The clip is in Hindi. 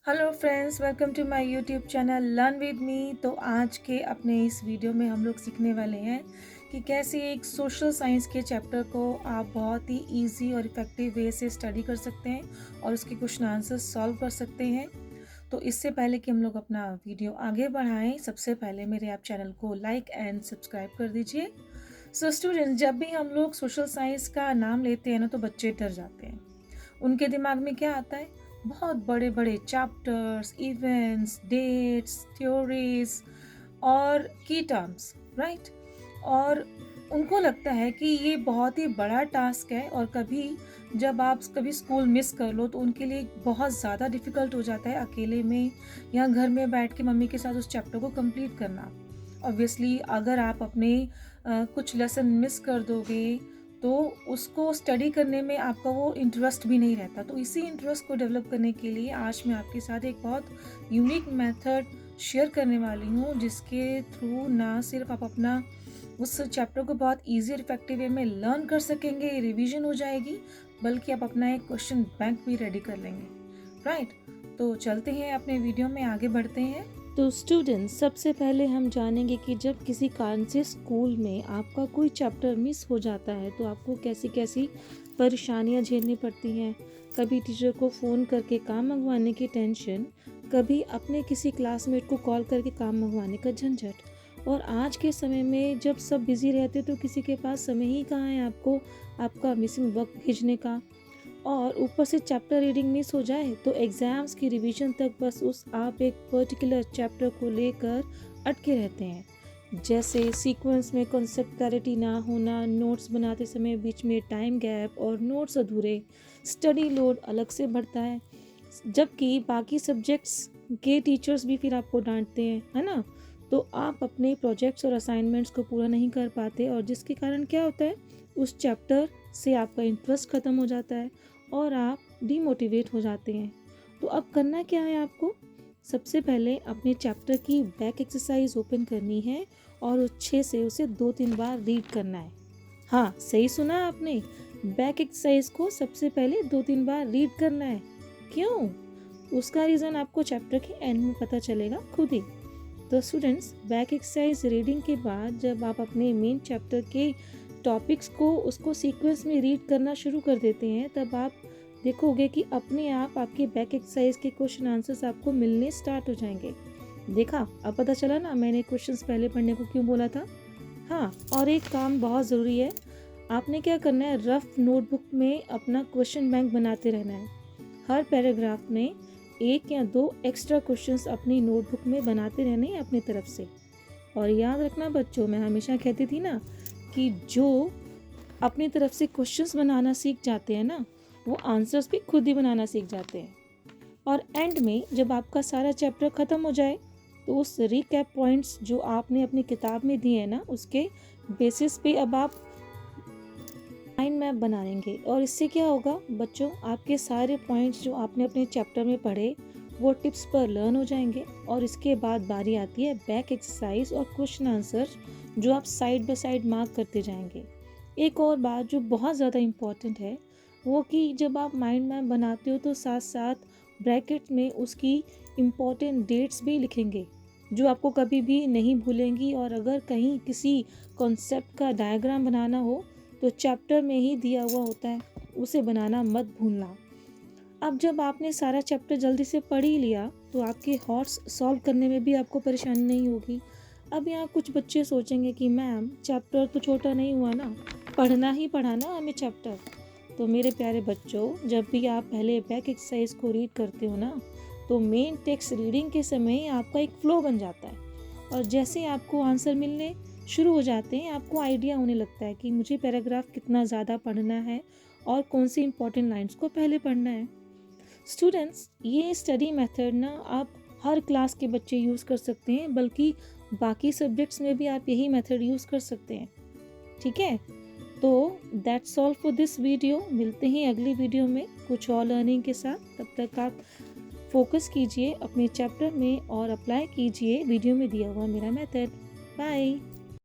Hello friends, welcome to my YouTube channel learn with me. तो आज के अपने इस वीडियो में हम लोग सीखने वाले हैं कि कैसे एक सोशल साइंस के चैप्टर को आप बहुत ही इजी और इफ़ेक्टिव वे से स्टडी कर सकते हैं और उसके क्वेश्चन आंसर्स सॉल्व कर सकते हैं। तो इससे पहले कि हम लोग अपना वीडियो आगे बढ़ाएं, सबसे पहले मेरे आप चैनल को लाइक एंड सब्सक्राइब कर दीजिए। सो स्टूडेंट, जब भी हम लोग सोशल साइंस का नाम लेते हैं ना तो बच्चे डर जाते हैं। उनके दिमाग में क्या आता है? बहुत बड़े बड़े चैप्टर्स, इवेंट्स, डेट्स, थ्योरीज और की टर्म्स, राइट। और उनको लगता है कि ये बहुत ही बड़ा टास्क है और जब आप कभी स्कूल मिस कर लो तो उनके लिए बहुत ज़्यादा डिफ़िकल्ट हो जाता है अकेले में या घर में बैठ के मम्मी के साथ उस चैप्टर को कंप्लीट करना। ऑब्वियसली अगर आप अपने कुछ लेसन मिस कर दोगे तो उसको स्टडी करने में आपका वो इंटरेस्ट भी नहीं रहता। तो इसी इंटरेस्ट को डेवलप करने के लिए आज मैं आपके साथ एक बहुत यूनिक मेथड शेयर करने वाली हूँ, जिसके थ्रू ना सिर्फ आप अपना उस चैप्टर को बहुत ईजी और इफेक्टिव वे में लर्न कर सकेंगे, रिवीजन हो जाएगी, बल्कि आप अपना एक क्वेश्चन बैंक भी रेडी कर लेंगे, राइट। तो चलते हैं अपने वीडियो में, आगे बढ़ते हैं। तो स्टूडेंट्स, सबसे पहले हम जानेंगे कि जब किसी कारण से स्कूल में आपका कोई चैप्टर मिस हो जाता है तो आपको कैसी कैसी परेशानियां झेलनी पड़ती हैं। कभी टीचर को फ़ोन करके काम मंगवाने की टेंशन, कभी अपने किसी क्लासमेट को कॉल करके काम मंगवाने का झंझट। और आज के समय में जब सब बिजी रहते तो किसी के पास समय ही कहाँ है आपको आपका मिसिंग वर्क भेजने का। और ऊपर से चैप्टर रीडिंग मिस हो जाए तो एग्ज़ाम्स की रिवीजन तक बस उस आप एक पर्टिकुलर चैप्टर को लेकर अटके रहते हैं। जैसे सीक्वेंस में कॉन्सेप्ट क्लैरिटी ना होना, नोट्स बनाते समय बीच में टाइम गैप और नोट्स अधूरे, स्टडी लोड अलग से बढ़ता है, जबकि बाकी सब्जेक्ट्स के टीचर्स भी फिर आपको डांटते हैं, है ना। तो आप अपने प्रोजेक्ट्स और असाइनमेंट्स को पूरा नहीं कर पाते और जिसके कारण क्या होता है, उस चैप्टर से आपका इंटरेस्ट ख़त्म हो जाता है और आप डीमोटिवेट हो जाते हैं। तो अब करना क्या है आपको? सबसे पहले अपने चैप्टर की बैक एक्सरसाइज ओपन करनी है और अच्छे से उसे 2-3 बार रीड करना है। हाँ, सही सुना आपने, बैक एक्सरसाइज को सबसे पहले 2-3 बार रीड करना है। क्यों? उसका रीज़न आपको चैप्टर के एंड में पता चलेगा खुद ही। तो स्टूडेंट्स, बैक एक्सरसाइज रीडिंग के बाद जब आप अपने मेन चैप्टर के टॉपिक्स को उसको सीक्वेंस में रीड करना शुरू कर देते हैं, तब आप देखोगे कि अपने आप आपके बैक एक्सरसाइज के क्वेश्चन आंसर्स आपको मिलने स्टार्ट हो जाएंगे। देखा, अब पता चला ना मैंने क्वेश्चंस पहले पढ़ने को क्यों बोला था। हाँ, और एक काम बहुत ज़रूरी है, आपने क्या करना है, रफ नोटबुक में अपना क्वेश्चन बैंक बनाते रहना है। हर पैराग्राफ में 1 या 2 एक्स्ट्रा क्वेश्चंस अपनी नोटबुक में बनाते रहने हैं अपनी तरफ से। और याद रखना बच्चों, मैं हमेशा कहती थी ना कि जो अपनी तरफ से क्वेश्चंस बनाना सीख जाते हैं ना, वो आंसर्स भी खुद ही बनाना सीख जाते हैं। और एंड में जब आपका सारा चैप्टर ख़त्म हो जाए तो उस रिकैप पॉइंट्स जो आपने अपनी किताब में दिए हैं ना, उसके बेसिस पे अब आप माइंड मैप बनाएंगे। और इससे क्या होगा बच्चों, आपके सारे पॉइंट्स जो आपने अपने चैप्टर में पढ़े वो टिप्स पर लर्न हो जाएंगे। और इसके बाद बारी आती है बैक एक्सरसाइज और क्वेश्चन आंसर, जो आप साइड बाय साइड मार्क करते जाएंगे। एक और बात जो बहुत ज़्यादा इम्पॉर्टेंट है, वो कि जब आप माइंड मैप बनाते हो तो साथ साथ ब्रैकेट में उसकी इम्पॉर्टेंट डेट्स भी लिखेंगे, जो आपको कभी भी नहीं भूलेंगी। और अगर कहीं किसी कॉन्सेप्ट का डायग्राम बनाना हो तो चैप्टर में ही दिया हुआ होता है, उसे बनाना मत भूलना। अब जब आपने सारा चैप्टर जल्दी से पढ़ ही लिया तो आपके हॉट्स सॉल्व करने में भी आपको परेशानी नहीं होगी। अब यहाँ कुछ बच्चे सोचेंगे कि मैम चैप्टर तो छोटा नहीं हुआ ना, पढ़ना ही पढ़ा ना हमें चैप्टर। तो मेरे प्यारे बच्चों, जब भी आप पहले बैक एक्सरसाइज को रीड करते हो ना, तो मेन टेक्स्ट रीडिंग के समय आपका एक फ्लो बन जाता है। और जैसे आपको आंसर मिलने शुरू हो जाते हैं, आपको आइडिया होने लगता है कि मुझे पैराग्राफ कितना ज़्यादा पढ़ना है और कौन सी इंपॉर्टेंट लाइन्स को पहले पढ़ना है। स्टूडेंट्स, ये स्टडी मेथड ना आप हर क्लास के बच्चे यूज़ कर सकते हैं, बल्कि बाकी सब्जेक्ट्स में भी आप यही मेथड यूज़ कर सकते हैं, ठीक है। तो that's all for this video. मिलते हैं अगली वीडियो में कुछ और लर्निंग के साथ। तब तक आप फोकस कीजिए अपने चैप्टर में और अप्लाई कीजिए वीडियो में दिया हुआ मेरा मेथड। बाय।